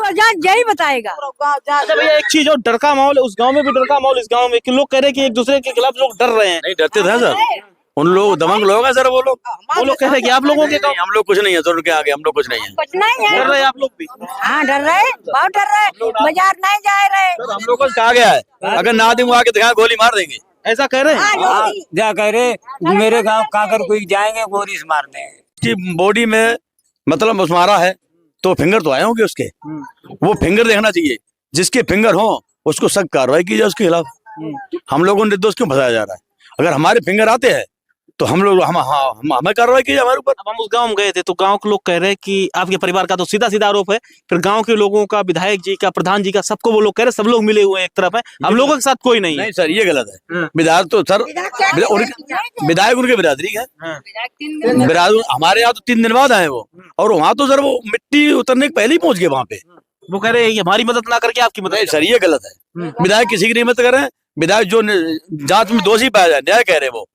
प्रधान यही बताएगा। अच्छा भैया, एक चीज, और डर का माहौल है उस गांव में भी, डर का माहौल इस गांव में, कि लोग कह रहे हैं कि एक दूसरे के खिलाफ लोग डर रहे हैं। नहीं डरते थे सर, उन लोग दबंग लोग हैं सर, वो लोग कह रहे हैं कि आप लोगों के गांव हम लोग कुछ नहीं है सर, उनके आगे हम लोग कुछ नहीं है। कुछ नहीं है। डर रहे हैं आप लोग भी? हाँ डर रहे, बहुत डर रहे, बाजार नहीं जा रहे। सर हम लोग को कहा गया है, अगर ना दिन आके दिखा गोली मार देंगे। ऐसा कह रहे हैं? हाँ, क्या कह रहे, मेरे गांव काकर कोई जाएंगे गोली से मारने। उसकी बॉडी में मतलब उस मारा है तो फिंगर तो आए होंगे उसके, वो फिंगर देखना चाहिए, जिसके फिंगर हो उसको सख्त कार्रवाई की जाए उसके खिलाफ। हम लोगों को निर्दोष क्यों फंसाया जा रहा है? अगर हमारे फिंगर आते हैं तो हम लोग हमें कार्रवाई की जाए हमारे ऊपर। अब हम उस गांव में गए थे तो गांव के लोग कह रहे हैं कि आपके परिवार का तो सीधा सीधा आरोप है, फिर गांव के लोगों का, विधायक जी का, प्रधान जी का, सबको वो लोग कह रहे सब लोग मिले हुए हैं एक तरफ है, हम लोगों के साथ कोई नहीं है। नहीं सर, ये गलत है। विधायक तो सर विधायक उनके बिरादरी है। बिरादरी हमारे यहाँ तो 3 दिन बाद आए वो, और वहाँ तो सर वो मिट्टी उतरने के पहले ही पहुंच गए वहाँ पे। वो कह रहे हैं हमारी मदद ना करके आपकी मदद। नहीं सर, ये गलत है। विधायक किसी की नहीं मदद कर रहे हैं। विधायक जो जांच में दोषी पाया जाए, न्याय कह रहे वो,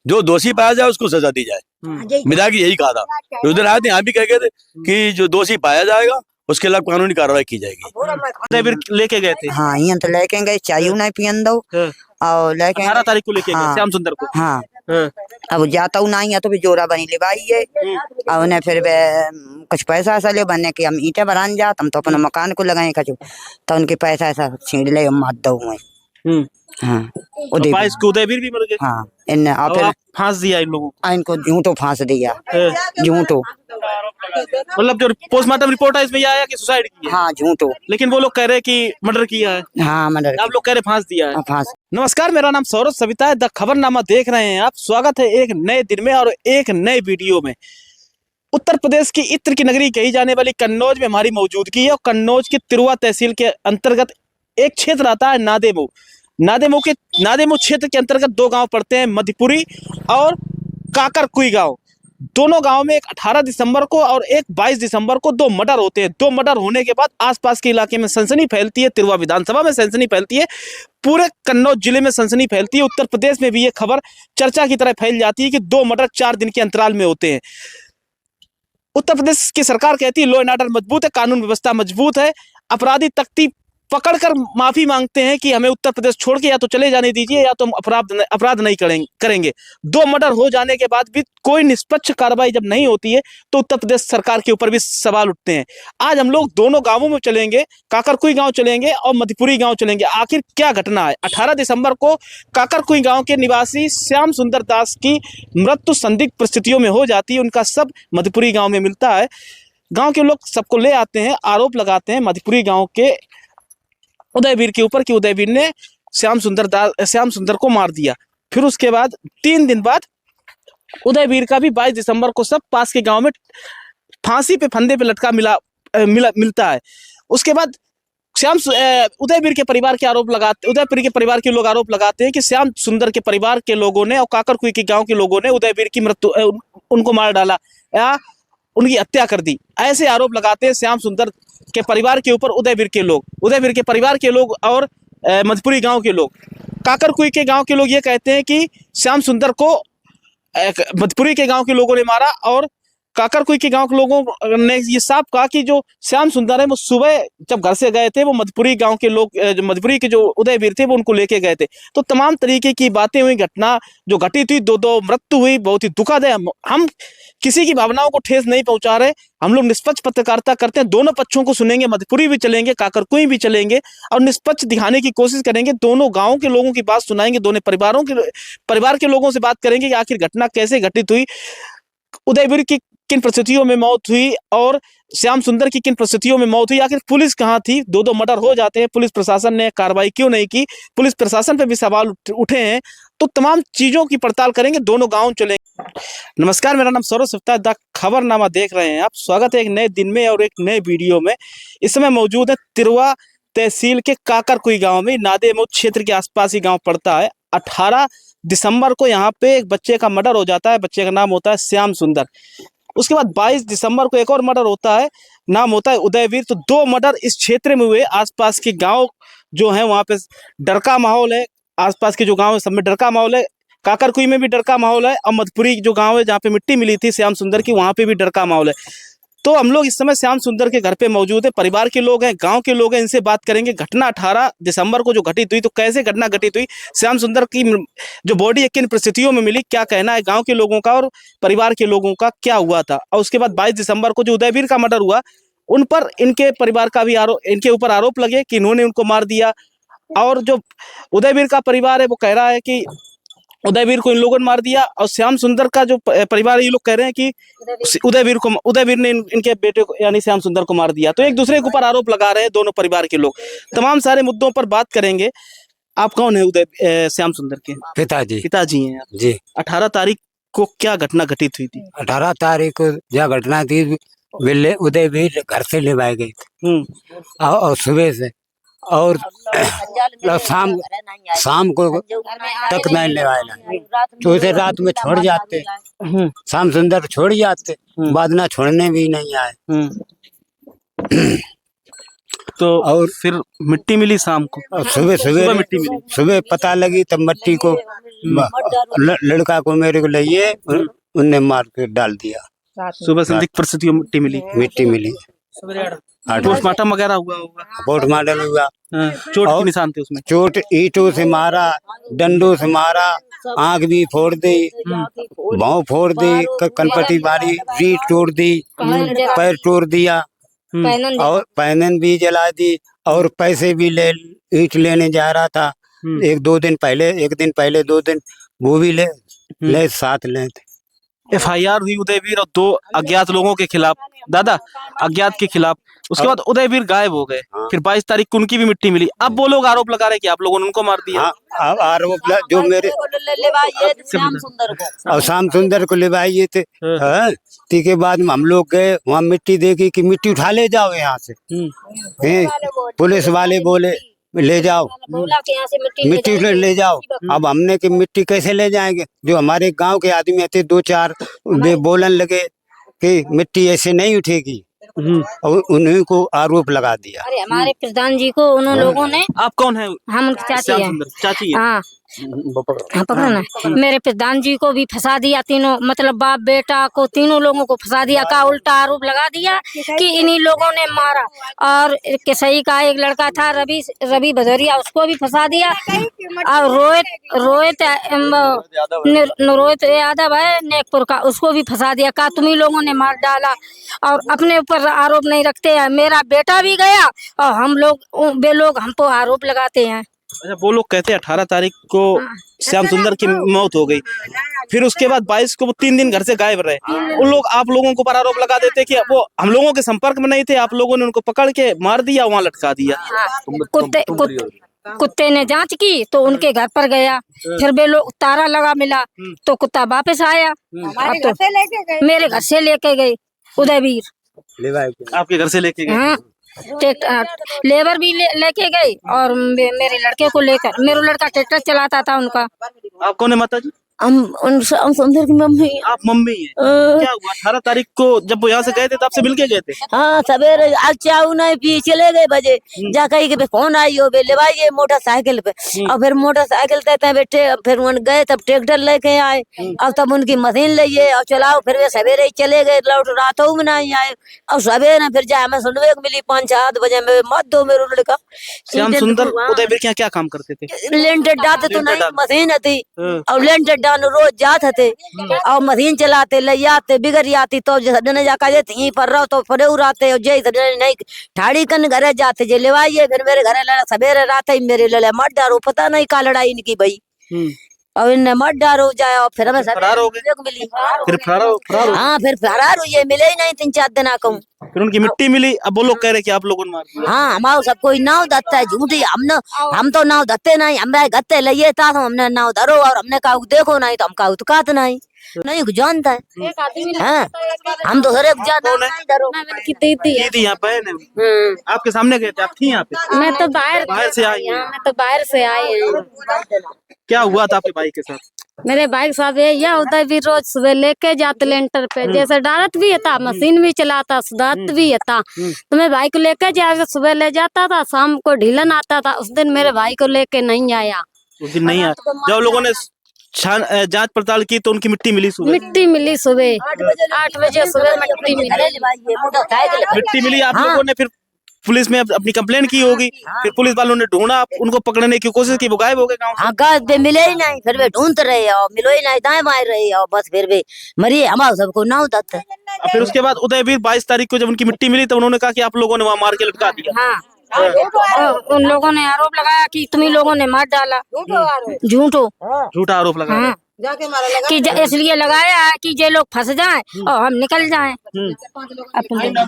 जो दोषी पाया जाए उसको सजा दी जाए। विधायक यही कहा था उस दिन आए थे, यहाँ भी कह गए थे कि जो दोषी पाया जाएगा उसके खिलाफ कानूनी कार्रवाई की जाएगी। लेके गए थे? हाँ यहाँ तो लेके गए, चाय नहीं पियन दो और लेके 18 तारीख को लेके गए श्याम सुंदर को। हाँ अब जाता हूँ नहीं है तो भी जोरा बनी ले भाई है, और उन्हें फिर कुछ पैसा ऐसा ले बनने की हम ईंटें बनाने जात, हम तो अपने मकान को लगाए खचू, तो उनके पैसा ऐसा छीन ले मार दो मैं। हाँ उदयवीर भी मर गए। हाँ इन फिर फांस दिया इन लोगों को, इनको यूं तो फांस दिया, यूं तो मतलब जो पोस्टमार्टम रिपोर्ट है इसमें ये आया कि सुसाइड की है। हाँ यूं तो, लेकिन वो लोग कह रहे हैं कि मर्डर किया है। हाँ मर्डर, आप लोग कह रहे फांस दिया है। फांस। नमस्कार, मेरा नाम सौरभ सविता है, द खबरनामा देख रहे हैं आप। स्वागत है एक नए दिन में और एक नए वीडियो में। उत्तर प्रदेश की इत्र की नगरी कही जाने वाली कन्नौज में हमारी मौजूदगी है, और कन्नौज की तिरुवा तहसील के अंतर्गत एक क्षेत्र आता है नादेमऊ। नादेमऊ क्षेत्र के अंतर्गत 2 गांव पड़ते हैं, मधुपुरी और काकरकुई गांव। दोनों गांव में एक 18 दिसंबर को और एक 22 दिसंबर को 2 मर्डर होते हैं। 2 मर्डर होने के बाद आसपास के इलाके में सनसनी फैलती है, तिरुवा विधानसभा में सनसनी फैलती है, पूरे कन्नौज जिले में सनसनी फैलती है। उत्तर प्रदेश में भी ये खबर चर्चा की तरह फैल जाती है कि 2 मर्डर 4 दिन के अंतराल में होते हैं। उत्तर प्रदेश की सरकार कहती है लॉ एंड ऑर्डर मजबूत है, कानून व्यवस्था मजबूत है, अपराधी तख्ती पकड़कर माफी मांगते हैं कि हमें उत्तर प्रदेश छोड़ के या तो चले जाने दीजिए या तो हम अपराध नहीं करेंगे। 2 मर्डर हो जाने के बाद भी कोई निष्पक्ष कार्रवाई जब नहीं होती है तो उत्तर प्रदेश सरकार के ऊपर भी सवाल उठते हैं। आज हम लोग दोनों गांवों में चलेंगे, काकरकुई गांव चलेंगे और मधुपुरी गांव चलेंगे। आखिर क्या घटना है? 18 दिसंबर को काकरकुई गांव के निवासी श्याम सुंदर दास की मृत्यु संदिग्ध परिस्थितियों में हो जाती है। उनका शव मधुपुरी गाँव में मिलता है। गाँव के लोग सबको ले आते हैं, आरोप लगाते हैं मधुपुरी गाँव के उदयवीर के ऊपर कि उदयवीर ने श्याम सुंदर को मार दिया। फिर उसके बाद 3 दिन बाद उदयवीर का भी 22 दिसंबर को सब पास के गांव में फांसी पे फंदे पे लटका मिलता है। उसके बाद उदयवीर के परिवार के उदयवीर के परिवार के लोग आरोप लगाते हैं कि श्याम सुंदर के परिवार के लोगों ने और काकरकुई के गांव के लोगों ने उदयवीर की मृत्यु उनको मार डाला या उनकी हत्या कर दी। ऐसे आरोप लगाते हैं श्याम सुंदर के परिवार के ऊपर उदयवीर के परिवार के लोग और मधुपुरी गांव के लोग। काकरकुई के गांव के लोग ये कहते हैं कि श्याम सुंदर को मधुपुरी के गांव के लोगों ने मारा, और काकरकुई के गांव के लोगों ने ये साफ कहा कि जो श्याम सुंदर है वो सुबह जब घर से गए थे वो मधुपुरी गांव के लोग, मधुपुरी के जो उदयवीर थे वो उनको लेके गए थे। तो तमाम तरीके की बातें हुई, घटना जो घटित हुई, 2 मृत्यु हुई, बहुत ही दुखद है। हम किसी की भावनाओं को ठेस नहीं पहुंचा रहे, हम लोग निष्पक्ष पत्रकारिता करते हैं। दोनों पक्षों को सुनेंगे, मधुपुरी भी चलेंगे, काकरकुई भी चलेंगे और निष्पक्ष दिखाने की कोशिश करेंगे। दोनों गाँव के लोगों की बात सुनाएंगे, दोनों परिवार के लोगों से बात करेंगे कि आखिर घटना कैसे घटित हुई, उदयवीर की किन परिस्थितियों में मौत हुई और श्याम सुंदर की किन परिस्थितियों में मौत हुई, आखिर पुलिस कहाँ थी। 2 मर्डर हो जाते हैं, पुलिस प्रशासन ने कार्रवाई क्यों नहीं की, पुलिस प्रशासन पे भी सवाल उठे हैं। तो तमाम चीजों की पड़ताल करेंगे, दोनों गांव चलेंगे। नमस्कार, मेरा नाम सौरभ सविता, द खबरनामा देख रहे हैं आप। स्वागत है एक नए दिन में और एक नए वीडियो में। इस समय मौजूद है तिरुवा तहसील के काकरकुई गाँव में, नादेमऊ क्षेत्र के आसपास ही गाँव पड़ता है। 18 दिसंबर को यहाँ पे एक बच्चे का मर्डर हो जाता है, बच्चे का नाम होता है श्याम सुंदर। उसके बाद 22 दिसंबर को एक और मर्डर होता है, नाम होता है उदयवीर। तो 2 मर्डर इस क्षेत्र में हुए। आसपास के गांव जो है वहां पे डर का माहौल है, आसपास के जो गांव है सब में डर का माहौल है। काकरकुई में भी डर का माहौल है और मधुपुरी जो गांव है जहाँ पे मिट्टी मिली थी श्याम सुंदर की, वहां पे भी डर का माहौल है। तो हम लोग इस समय श्याम सुंदर के घर पे मौजूद है, परिवार के लोग हैं, गांव के लोग हैं, इनसे बात करेंगे। घटना 18 दिसंबर को जो घटित हुई, तो कैसे घटना घटित हुई, श्याम सुंदर की जो बॉडी है किन परिस्थितियों में मिली, क्या कहना है गांव के लोगों का और परिवार के लोगों का, क्या हुआ था। और उसके बाद 22 दिसंबर को जो उदयवीर का मर्डर हुआ, उन पर इनके परिवार का भी इनके ऊपर आरोप लगे कि इन्होंने उनको मार दिया। और जो उदयवीर का परिवार है वो कह रहा है कि उदयवीर को इन लोगों ने मार दिया, और श्याम सुंदर का जो परिवार है ये लोग कह रहे हैं कि उदयवीर ने इनके बेटे को यानी श्याम सुंदर को मार दिया। तो एक दूसरे के ऊपर आरोप लगा रहे हैं दोनों परिवार के लोग। तमाम सारे मुद्दों पर बात करेंगे। आप कौन है? श्याम सुंदर के पिताजी हैं आप जी। 18 तारीख को क्या घटना घटित हुई थी? 18 तारीख को जो घटना थी, उदयवीर घर से लेवाए गए थे और सुबह से, और शाम को तक नहीं लेवाए, तो उसे रात में छोड़ जाते, श्याम सुंदर छोड़ जाते, बाद ना छोड़ने भी नहीं आए। तो और फिर मिट्टी मिली शाम को, सुबह मिट्टी मिली। सुबह पता लगी तब मिट्टी को लड़का को मेरे को लिए उनने मार के डाल दिया। सुबह संदिग्ध परिस्थितियों में मिट्टी मिली। पोस्टमार्टम वगैरह हुआ होगा? पोस्टमार्टम हुआ। चोट के निशान थे उसमें? चोट ईंटों से मारा, डंडों से मारा, आंख भी फोड़ दी, भौं फोड़ दी, कनपटी मारी, रीढ़ तोड़ दी, पैर तोड़ दिया, और पैनन भी जला दी, और पैसे भी ईंट लेने जा रहा था एक दिन पहले 2 दिन वो भी ले साथ ले थे। FIR हुई उदयवीर और 2 अज्ञात लोगों के खिलाफ, दादा अज्ञात के खिलाफ। उसके बाद उदयवीर गायब हो गए। फिर 22 तारीख को उनकी भी मिट्टी मिली। अब वो लोग आरोप लगा रहे कि आप लोगों ने उनको मार दिया। अब आरोप जो मेरे और श्याम सुंदर को लेवाइए थे। के बाद हम लोग गए वहाँ, मिट्टी देखी कि मिट्टी उठा ले जाओ यहाँ से। पुलिस वाले बोले ले जाओ, मिट्टी ले जाओ। अब हमने कि मिट्टी कैसे ले जाएंगे? जो हमारे गांव के आदमी थे 2-4 वे बोलन लगे कि मिट्टी ऐसे नहीं उठेगी, और उन्हीं को आरोप लगा दिया। अरे हमारे प्रधान जी को उन लोगों ने। आप कौन है? हम उनकी चाची हैं। चाची है। हाँ पकड़ो ना। मेरे प्रधान जी को भी फंसा दिया, तीनों मतलब बाप बेटा को, तीनों लोगों को फंसा दिया। का उल्टा आरोप लगा दिया कि इन्हीं लोगों ने मारा। और केसई का एक लड़का था रवि भदौरिया, उसको भी फंसा दिया। और रोहित यादव है नेकपुर का, उसको भी फंसा दिया। का तुम्ही लोगों ने मार डाला, और अपने ऊपर आरोप नहीं रखते हैं। मेरा बेटा भी गया और हम लोग हम तो आरोप लगाते हैं। अच्छा, वो लोग कहते हैं 18 तारीख को श्याम सुंदर की मौत हो गई, फिर उसके बाद 22 को वो 3 दिन घर से गायब रहे। उन लोग आप लोगों को पर आरोप लगा देते कि वो हम लोगों के संपर्क में नहीं थे, आप लोगों ने उनको पकड़ के मार दिया, वहाँ लटका दिया। कुत्ते ने जांच की तो उनके घर पर गया, फिर वे लोग तारा लगा मिला तो कुत्ता वापस आया। मेरे घर से लेके गए उदयवीर, आपके घर से लेके गए? हाँ, लेबर भी लेके गई, और मेरे लड़के को लेकर, मेरा लड़का ट्रैक्टर चलाता था उनका। आप कौन है माता जी? हम सुंदर की मम्मी। आप मम्मी है? क्या हुआ 18 तारीख को जब वो यहाँ से गए थे तो आपसे मिल के गए थे? हाँ, सवेरे आज चाऊ नहीं पी चले गए बजे, जा कही के फोन आई हो लेवाइए मोटरसाइकिल पे। और फिर मोटरसाइकिल कहते हैं बैठे, फिर उन गए तब ट्रैक्टर लेके आए, और तब उनकी मशीन लिए और चलाओ। फिर वे सवेरे ही चले गए, लौट रातों में नहीं आए। और सवेरे फिर जाए हमें सुनने को मिली 5-7 बजे में, मत दो मेरे लड़का। श्याम सुंदर उदयवीर क्या काम करते थे? लेंटर डालते तो नहीं, मशीन थी, और लेंटर डाल रोज जाते थे और मशीन चलाते ले आते, बिगड़ जाती तो सडने जाकर यहीं पर रहो तो फरे उड़ाते, और जे नहीं ठाड़ी कन घरे जाते जे लेवाइए। फिर मेरे घरे लड़ा सवेरे रात ही मेरे लड़े मत डारो, पता नहीं का लड़ाई इनकी भाई, और इनने मत डारो जाए। और फिर हमें फरार हो गए। मिली, फिर फरार हाँ, फिर फरार हुए, मिले ही नहीं 3-4 दिन कहूँ। फिर उनकी मिट्टी मिली। अब वो लोग कह रहे कि आप लोगों ने मार दिया। हाँ, हमारा सब कोई नाव दत्ता है झूठी, हम तो नाव दत्ते नहीं, हमारे गत्ते लिए था तो हमने नाव धरो, और हमने कहा देखो नहीं तो हम कहा तो कहते नहीं जानता है। हाँ, हम तो हर एक दीदी यहाँ पे आपके सामने गए थे, आप थी यहाँ पे? मैं तो बाहर से आई? मैं तो बाहर से आई हूँ। क्या हुआ था आपके भाई के साथ? मेरे भाई साहब यह उदयवीर रोज सुबह लेके जाते लेंटर पे, जैसे डालत भी था, मशीन भी चलाता, सुधारत भी था। तो मेरे भाई को लेके जाके सुबह ले जाता था, शाम को ढीलन आता था। उस दिन मेरे भाई को लेके नहीं आया। उस दिन नहीं आया जब लोगों ने जांच पड़ताल की तो उनकी मिट्टी मिली सुबह। मिट्टी मिली सुबह 8 बजे सुबह मिट्टी मिली। मिट्टी मिली, आप लोगों ने फिर पुलिस में अपनी कंप्लेंट की होगी, फिर पुलिस वालों ने ढूंढा, उनको पकड़ने की कोशिश की, वो गायब हो गए गाँव से। हाँ गाय मिले ही नहीं, फिर वे ढूंढते रहे हो, मिलो ही नहीं, दाएं बाएं रहे हो, बस फिर भी मरी हमारे सबको ना उतारते। और फिर उसके बाद उदयवीर 22 तारीख को जब उनकी मिट्टी मिली तो उन्होंने कहा कि आप लोगों ने वहां मार के लटका दिया। हाँ उन लोगों ने आरोप लगाया कि तुम ही लोगों ने मार डाला। झूठो झूठा आरोप लगा। हाँ कि इसलिए लगाया है कि ये लोग फंस जाएं और हम निकल जाएं।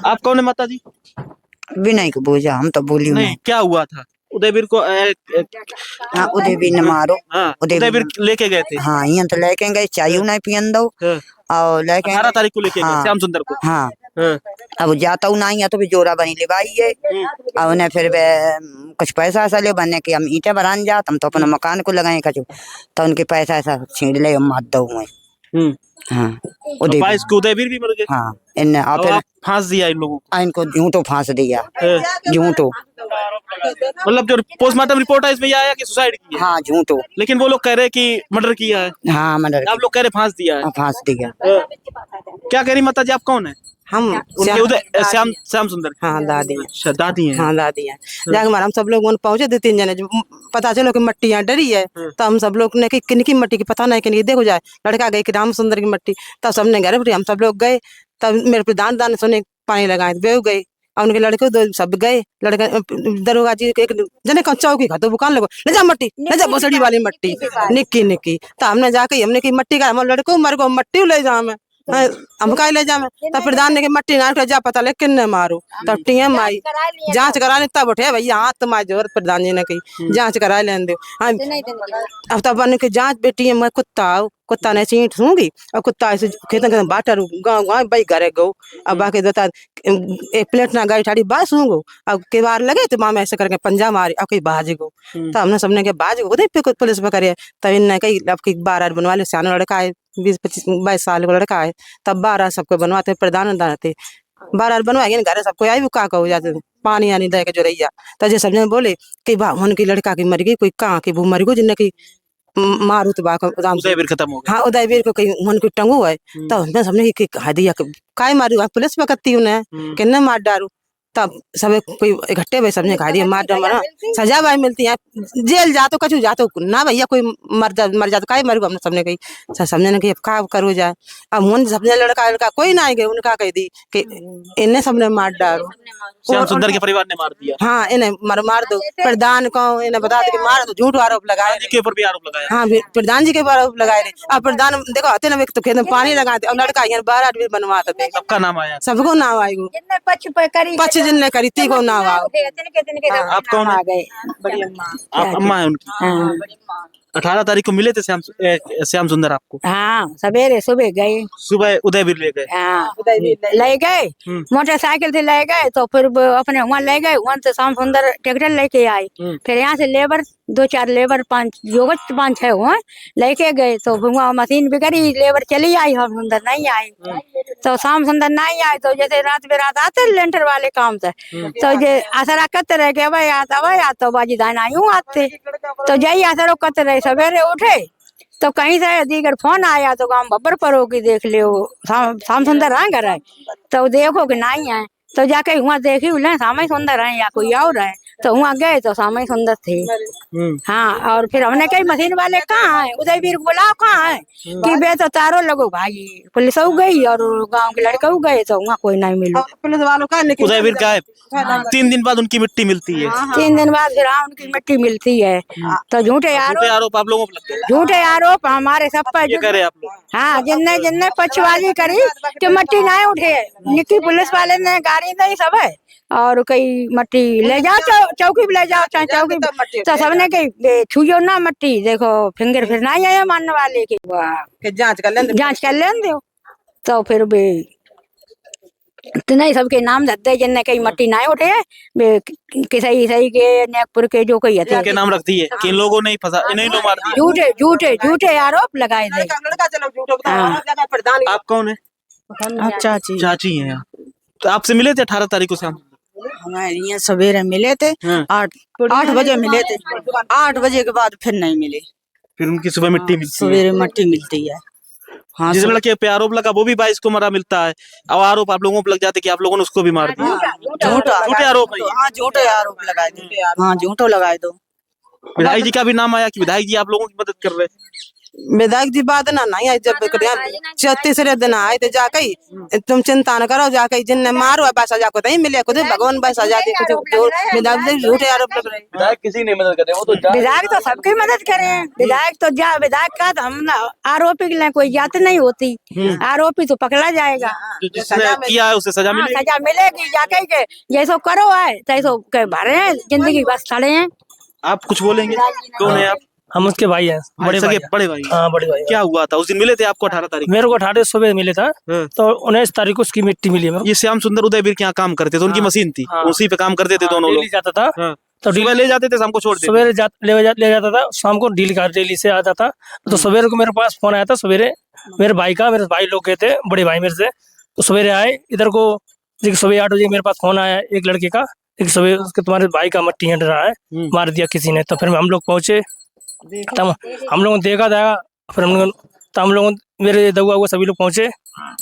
आप कौन है माता जी? विनय को बोझा, हम तो बोली नहीं, क्या हुआ था उदयवीर को? हाँ उदयवीर ने मारो। हाँ, उदयवीर लेके गए थे। हाँ यहाँ तो लेके गए, चाय नहीं पियन दो और लेके 18 तारीख को लेके गए हाँ, श्याम सुंदर को। हाँ हाँ। अब जाता हूँ नहीं है तो भी जोरा बनी ले भाई है। और उन्हें फिर वे कुछ पैसा ऐसा ले बनने की हम ईंटें बरान जा, हम तो अपने मकान को लगाए कचू, तो उनके पैसा ऐसा छीन ले मार दो मैं। हाँ उदयवीर भी मर गए। हाँ इन और फिर आप फांस दिया इन लोगों को। इनको झूठो फांस दिया, झूठो। मतलब जो पोस्टमार्टम रिपोर्ट है इसमें ये आया कि सुसाइड की है। हाँ झूठो, लेकिन वो लोग कह रहे हैं कि मर्डर किया है। हाँ मर्डर, आप लोग कह रहे फांस दिया है। फांस दिया। क्या कह रही माता जी, आप कौन है? हम उनके श्याम सुंदर। हाँ दादी हैं। अच्छा, दादी हैं। हाँ दादी हैं। जाके हमारा हम सब लोग वहाँ पहुंचे 2-3 जने, जो पता चलो कि मट्टी यहाँ डरी है, तो हम सब लोग ने कि किनकी मट्टी की पता नहीं, किनकी देखो जाए, लड़का गए कि राम सुंदर की मट्टी, तब सबने घर पर हम सब लोग गए, तब मेरे पे दान सोने पानी लगाए, बेव गए और उनके लड़के दो सब गए। लड़का दरोगा जी एक जने का चौकी खा तो दुकान लगो, ले जा मट्टी, ले जा बसड़ी वाली मट्टी निक्की निक्की, तो हमने जाके हमने की मट्टी का हमारे लड़को मर गो मट्टी ले जा मैं हम का ले जा, तब प्रधान ने के मट्टी ना जा पता ले किन्ने मारो, तब टीएम आई जांच करा ले, तब उठे भैया हाथ तो मार जोर प्रधान जी ने की जांच करा लेन दो। अब तब बन के जांच बेटी मैं कुत्ता ने चींट सूंगी और कुत्ता ऐसे खेतन बाटर गाँव भाई घरे गो, अब बाकी बता एक प्लेट ना गाड़ी ठाड़ी बात सूंगो, अब के बार लगे तो मामा ऐसे करके पंजा मारी अब कहीं बाज गो, तो हमने सबने के बाज गो दे पुलिस पकड़े, तब इनने कही अब की 12 बनवा ले, सियाना लड़का है 20-25-22 साल का लड़का है, तब 12 सबको बनवाते प्रधान थे 12 बनवाएंगे घर सबको आई वो का कहो जाते पानी आनी दे के जो रैया, तो जे सबने बोले कि बा उनकी लड़का की मर गई, कोई कहाँ की वो मर गई जिन्हें की मारू तो उदयवीर खत्म हो गया। हाँ उदयवीर को कहीं मन की टंगू है, तो हमने सबने की दिया काय मारू, पुलिस पकड़ती उन्हें किन्ने मार डारू, तब सब कोई इकट्ठे भाई सबने खा दिया मार डाल, सजा भाई मिलती है, जेल जा तो कचू जा तो ना भैया कोई मर जा तो काय मरू, हमने सबने कही सबने ने कही का करो जाए, अब मुन सबने लड़का कोई ना गए, उनका कह दी कि इन्हें सबने मार डालो, श्याम सुंदर के परिवार ने मार दिया। हाँ इन्हें मार दो, प्रधान को इन्हें बता दो कि मार दो, झूठ आरोप लगाए के ऊपर भी आरोप लगाया। हाँ प्रधान जी के ऊपर आरोप लगाए रहे, अब प्रधान देखो आते ना तो खेत में पानी लगाते और लड़का यहाँ 12 आदमी बनवाते थे, सबका नाम आया, सबको नाम आएगो पच जिनने करी ती को नाम आओ। आप कौन है? आप अम्मा है उनकी। 18 तारीख को मिले थे श्याम सुंदर आपको? हाँ सवेरे सुबह गए, सुबह उदयवीर ले गए। हाँ ले गए मोटरसाइकिल से ले गए, तो फिर अपने वहाँ ले गए, वहाँ से श्याम सुंदर ट्रैक्टर लेके आए, फिर यहाँ से लेबर 2-4 लेबर 5-6 हुए लेके गए, तो वहाँ मशीन भी करी, लेबर चली आई, श्याम सुंदर नहीं आई, तो श्याम सुंदर नहीं आए, तो जैसे रात बेरात आते लेंटर वाले काम से, तो ये आसरा करते रहे कि भाई आता तो बाजी दान आयु आते, तो यही आसरो करते रहे, सवेरे उठे तो कहीं से दीगर फोन आया, तो गाँव बब्बर पर होगी देख लियो श्याम सुंदर है घर है, तो देखो कि नहीं है, तो जाके वहाँ देखी बोले श्याम सुंदर है या कोई और है, तो वहाँ गए तो श्याम सुंदर थे। हाँ और फिर हमने कही मशीन वाले कहाँ है, उदयवीर को बोला कहाँ है, कि बे तो तारो लगो भाई, पुलिस गई और गाँव के लड़के गए, तो वहाँ कोई नहीं मिलो, पुलिस वालों का उदयवीर का है 3 दिन बाद उनकी मिट्टी मिलती है। 3 दिन बाद फिर उनकी मिट्टी मिलती है, तो झूठे आरोप आप लोगों पर लगते हैं। झूठे आरोप हमारे सब पर ये करे आप लोग। हाँ जिनने पक्षवाजी करी कि मट्टी ना उठे, निकी पुलिस वाले ने गाड़ी दी सब है, और कई मट्टी ले जाओ चौकी पे ले जाओ, चाहे चौकी तो सबने कही छुयो ना मट्टी, देखो फिंगर फिर नहीं आया मानने वाले की जांच कर लें दो, तो फिर भी नहीं सबके नाम दे जिनने कई मट्टी ना उठे, सही के नागपुर के जो कोई के नाम रख दिए कि इन लोगों ने फंसा, इन्हें तो मार दिया, झूठे आरोप लगाए थे। आप कौन है? चाची हैं। तो आपसे मिले थे 18 तारीख को शाम? हमारे यहाँ सवेरे मिले थे, 8 बजे मिले थे, 8 बजे के बाद फिर नहीं मिले। फिर उनकी सुबह मिट्टी मिलती है। सवेरे मट्टी मिलती है। हाँ जिस लड़के पे आरोप लगा वो भी 22 को मरा मिलता है। अब आरोप आप लोगों पर लग जाते कि आप लोगों ने उसको भी मार दिया। झूठे आरोप है ये। हाँ झूठे आरोप लगाए दो। हाँ झूठो लगाए दो। विधायक जी का भी नाम आया कि विधायक जी आप लोगों की मदद कर रहे हैं। विधायक जी बाद ना नहीं आई, जब तीसरे दिन आए थे जाके तुम चिंता न करो, जाके जिनने मारो बस सजा को नहीं मिले, खुद भगवान बस सजा दे। जो विधायक जी झूठे आरोप लग रहे हैं। विधायक किसी नहीं मदद करते, वो तो विधायक तो सबकी मदद करे। विधायक तो जा विधायक का तो हम आरोपी के लिए कोई जात नहीं होती। आरोपी तो पकड़ा जाएगा। जो जिसने किया है उसे सजा मिलेगी। सजा मिलेगी। जाके के जैसो करो है तैसो के भरे हैं, जिंदगी बस खड़े हैं। आप कुछ बोलेंगे? कौन है आप? हम उसके भाई हैं, बड़े भाई हैं। बड़े भाई। हाँ बड़े भाई। क्या हुआ था उस दिन? मिले थे आपको 18 तारीख? मेरे को 18 सुबह मिले था, तो 19 तारीख को उसकी मिट्टी मिली है। ये श्याम सुंदर उदयवीर के यहाँ काम करते थे, उनकी मशीन थी, उसी पे काम करते थे दोनों लोग। जाता था तो सुबह ले जाते थे, शाम को छोड़ते। सवेरे ले जाता था, शाम को डेली से आता था। तो सवेरे को मेरे पास फोन आया था, सवेरे मेरे भाई लोग गए थे, बड़े भाई मेरे से। तो सवेरे आए इधर को, सुबह 8 बजे मेरे पास फोन आया एक लड़के का, एक सुबह उसके तुम्हारे भाई का मट्टी हट रहा है, मार दिया किसी ने। तो फिर हम लोग पहुंचे, तब हम लोगों ने देखा था। फिर हम लोग मेरे दवा हुआ सभी लोग पहुंचे,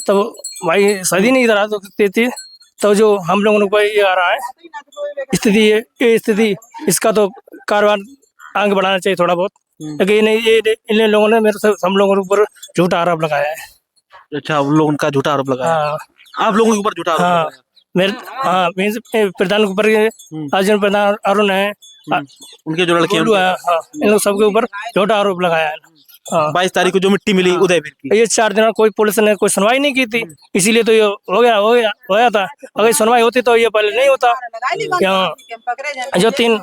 तब भाई सदी नहीं इधर आ सकती थी। तो जो हम लोगों को ये आ रहा है स्थिति, इसका तो कारोबार आगे बढ़ाना चाहिए थोड़ा बहुत। लेकिन इन लोगों ने मेरे से हम लोगों के ऊपर झूठा आरोप लगाया है। अच्छा, उन लोगों का झूठा आरोप लगाया। हाँ, आप लोगों के ऊपर झूठा आरोप लगाया। मेरे प्रधान के ऊपर अर्जुन प्रधान अरुण है, उनके जो लड़के हाँ, इन लोग सबके ऊपर झूठा आरोप लगाया है। 22 तारीख को जो मिट्टी मिली उदयवीर की, ये 4 दिन कोई पुलिस ने कोई सुनवाई नहीं की थी, इसीलिए तो ये हो गया था। अगर सुनवाई होती तो ये पहले नहीं होता। जो 3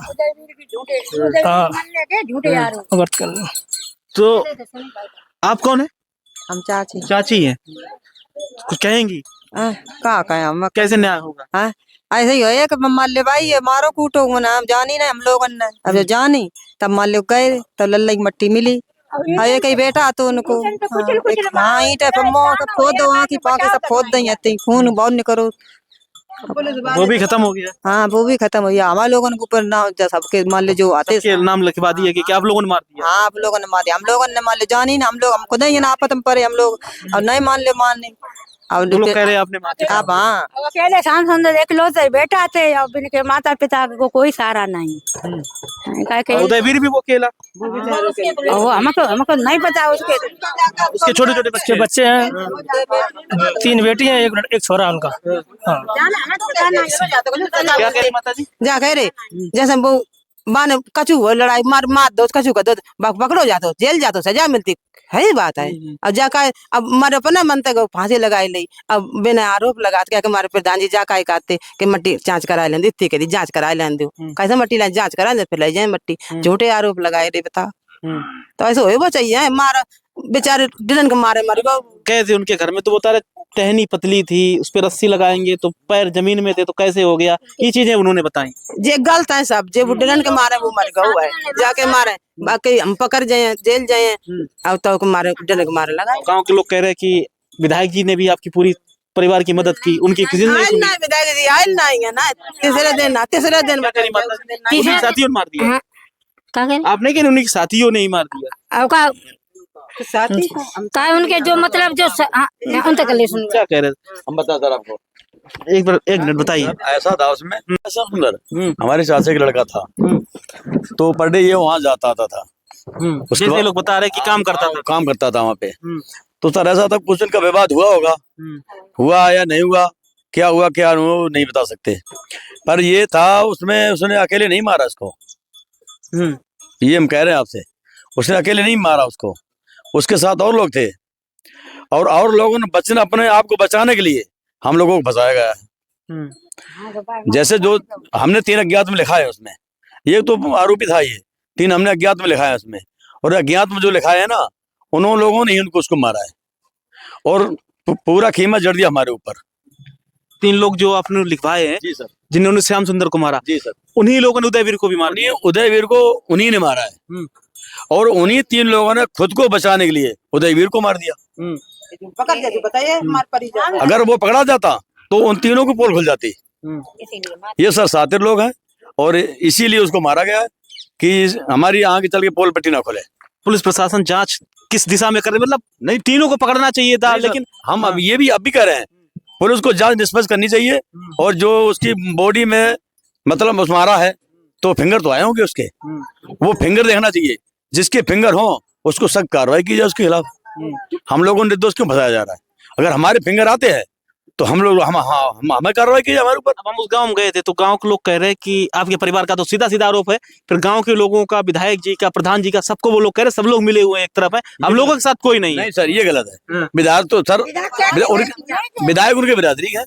तो आप कौन है? हम चाची। चाची हैं, कुछ कहेंगी? कहा कहें हम, कैसे न्याय होगा? ऐसे ही हो कि मान ले भाई ये मारो कूटो ना, हम जानी ना हम लोग ने। अब जब जानी तब मान लो गए, तब लल्ला की मट्टी मिली। ये कहीं बेटा तो उनको हाँ ईंटे खोद दो, आँखी पाके सब खोद दें, खून बहुत नहीं करो। वो भी खत्म हो गया। हाँ वो भी खत्म हो गया। हमारे लोगों के ऊपर ना सबके मान ले जो आते नाम लिखवा दिए कि आप लोगों ने मार दिया। हाँ आप लोगों ने मार दिया, हम लोगों ने मान ले जानी ना, हम लोग हमको नहीं ना आपत में पड़े, हम लोग अब नहीं मान ले मानने। अब लोग कह रहे हैं आपने मार दिया। अब हाँ अकेले श्याम सुंदर इकलौते बेटा थे, अब इनके माता पिता को कोई सहारा नहीं। उदयवीर भी वो अकेला, वो हमको नहीं पता। उसके छोटे छोटे बच्चे हैं, 3 बेटी हैं, एक छोरा उनका। हाँ। क्या कह रही माता जी? जा कह रहे जैसे वो बाने कचू हो, लड़ाई मार दो, कचू का दो, पकड़ो जातो, जेल जातो, सजा मिलती है। ही बात है। अब जाका अब मारे अपना मन तक फांसी लगाई ली, अब बिना आरोप लगा के हमारे प्रधान जी जाका कहते कि मट्टी जांच करा लें, इतनी करी जांच करा लें दो, कैसे मट्टी ला जांच करा ले, फिर ले जाए मट्टी। झूठे आरोप लगाए रे बता। तो ऐसे हो चाहिए मार बेचारे डिलन के मारे मर गए। कैसे उनके घर में तो बता रहे टहनी पतली थी, उस पर रस्सी लगाएंगे तो पैर जमीन में थे, तो कैसे हो गया? ये चीजें उन्होंने बताई। जे गलत है सब, जे वो डिलन के मारे वो मर गए है, जाके मारे बाकी हम पकड़ जाए, जेल जाए, अब तो मारे डिलन के मारे लगा। गाँव के लोग कह रहे हैं कि विधायक जी ने भी आपकी पूरी परिवार की मदद की, उनकी किसी ने नहीं सुनी। विधायक जी आयल नहीं है ना, तीसरे दिन साथियों ने मार दिया। आपने क्या उनकी साथियों ने ही मार दिया? साथी का उनके जो मतलब जो उन तक ले सुन। क्या कह रहे? हम बता सर आपको, एक मिनट बताइए। ऐसा था उसमें, ऐसा सुंदर हमारे चाचा का लड़का था, तो पर डे ये वहाँ जाता आता था। उसके लोग बता रहे कि काम करता था वहाँ पे। तो सर ऐसा था कुछ दिन का विवाद हुआ होगा, हुआ या नहीं हुआ, क्या हुआ क्या नहीं बता सकते। पर ये था उसमें उसने अकेले नहीं मारा इसको, ये हम कह रहे हैं आपसे, उसने अकेले नहीं मारा उसको, उसके साथ और लोग थे, और लोगों ने अपने आप को बचाने के लिए हम लोगों को फंसाया गया है। जैसे जो हमने 3 अज्ञात में लिखा है उसमें, ये तो आरोपी था, ये 3 हमने अज्ञात में लिखा है उसमें, और अज्ञात में जो लिखा है ना, उन लोगों ने ही उनको उसको मारा है और पूरा कीमत जड़ दिया हमारे ऊपर। 3 लोग जो आपने लिखवाए हैं जी सर, जिन्होंने श्याम सुंदर को मारा, जी सर, उन्हीं लोगों ने उदयवीर को भी मारा। उदयवीर को उन्हीं ने मारा है, और उन्हीं 3 लोगों ने खुद को बचाने के लिए उदयवीर को मार दिया। पकड़ जाती, बताइए हमारे परिजन। अगर वो पकड़ा जाता तो उन तीनों की पोल खुल जाती। ये सर सातिर लोग हैं, और इसीलिए उसको मारा गया है कि हमारी आगे चल के पोल पट्टी ना खुले। पुलिस प्रशासन जांच किस दिशा में कर रही है? मतलब नहीं, तीनों को पकड़ना चाहिए था, लेकिन हम अब ये भी अब भी कह रहे हैं, पुलिस को जांच निष्पक्ष करनी चाहिए। और जो उसकी बॉडी में मतलब मारा है तो फिंगर तो आए होंगे उसके, वो फिंगर देखना चाहिए। जिसके फिंगर हो उसको सख्त कार्रवाई की जाए उसके खिलाफ। हम लोगों को निर्दोष क्यों फंसाया जा रहा है? अगर हमारे फिंगर आते हैं तो हम लोग हमें कार्रवाई की जाए हमारे ऊपर। अब हम उस गांव में गए थे तो गांव के लोग कह रहे हैं कि आपके परिवार का तो सीधा सीधा आरोप है, फिर गांव के लोगों का, विधायक जी का, प्रधान जी का, सबको वो लोग कह रहे हैं सब लोग मिले हुए हैं एक तरफ है, हम लोगों के साथ कोई नहीं है। नहीं सर, ये गलत है। विधायक तो सर विधायक उनके बिरादरी है।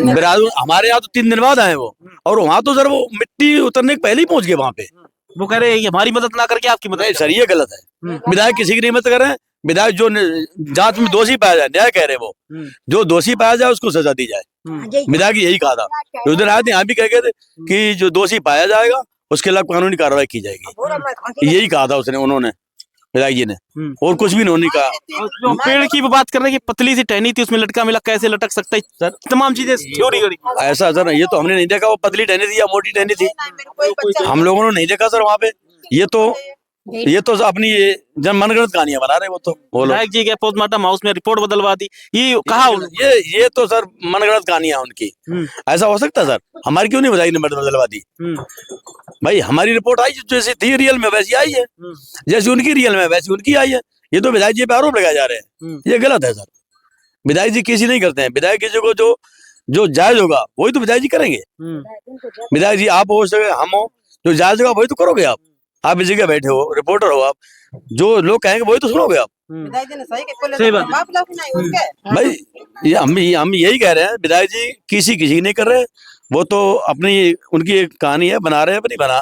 बिरादरी हमारे यहाँ तो 3 दिन बाद आए वो, और वहाँ तो सर वो मिट्टी उतरने के पहले ही पहुंच गए वहाँ पे। वो कह रहे हैं कि हमारी मदद ना करके आपकी मदद। नहीं सर, ये गलत है। विधायक किसी की नहीं मदद कर रहे हैं। विधायक जो जांच में दोषी पाया जाए, न्याय कह रहे वो, जो दोषी पाया जाए उसको सजा दी जाए। विधायक यही कहा था, उस दिन आए थे यहाँ भी कह गए थे कि जो दोषी पाया जाएगा उसके खिलाफ कानूनी कार्रवाई की जाएगी। यही कहा था उसने, उन्होंने, विधायक जी ने, और कुछ भी उन्होंने कहा। जो पेड़ की बात कर रहे हैं कि पतली सी टहनी थी, उसमें लटका मिला, कैसे लटक सकता है सर? तमाम चीजें थ्योरी करी। ऐसा सर, ये तो हमने नहीं देखा वो पतली टहनी थी या मोटी टहनी थी, हम लोगों ने नहीं देखा सर वहाँ पे। ये तो अपनी ये जन मनगढ़ंत कहानियां बना रहे वो तो। विधायक जी के पोस्टमार्टम हाउस में रिपोर्ट बदलवा दी, ये कहा ये तो सर मनगढ़ंत कहानियां उनकी। ऐसा हो सकता सर? हमारी क्यों नहीं विधायक ने बदलवा दी? भाई हमारी रिपोर्ट आई जैसी थी रियल में वैसी आई है, जैसी उनकी रियल में वैसी उनकी आई है। ये तो विधायक जी पे आरोप लगाए जा रहे हैं, ये गलत है सर। विधायक जी किसी नहीं करते हैं। विधायक जी को जो जायज होगा वही तो विधायक जी करेंगे। विधायक जी आप हो, हम हो, जो जायज होगा वही तो करोगे आप इस जगह बैठे हो, रिपोर्टर हो आप, जो लोग कहेंगे वही तो सुनोगे आप। सही बात। भाई ये हम यही कह रहे हैं, विधायक जी किसी की नहीं कर रहे, वो तो अपनी उनकी एक कहानी है, बना रहे हैं,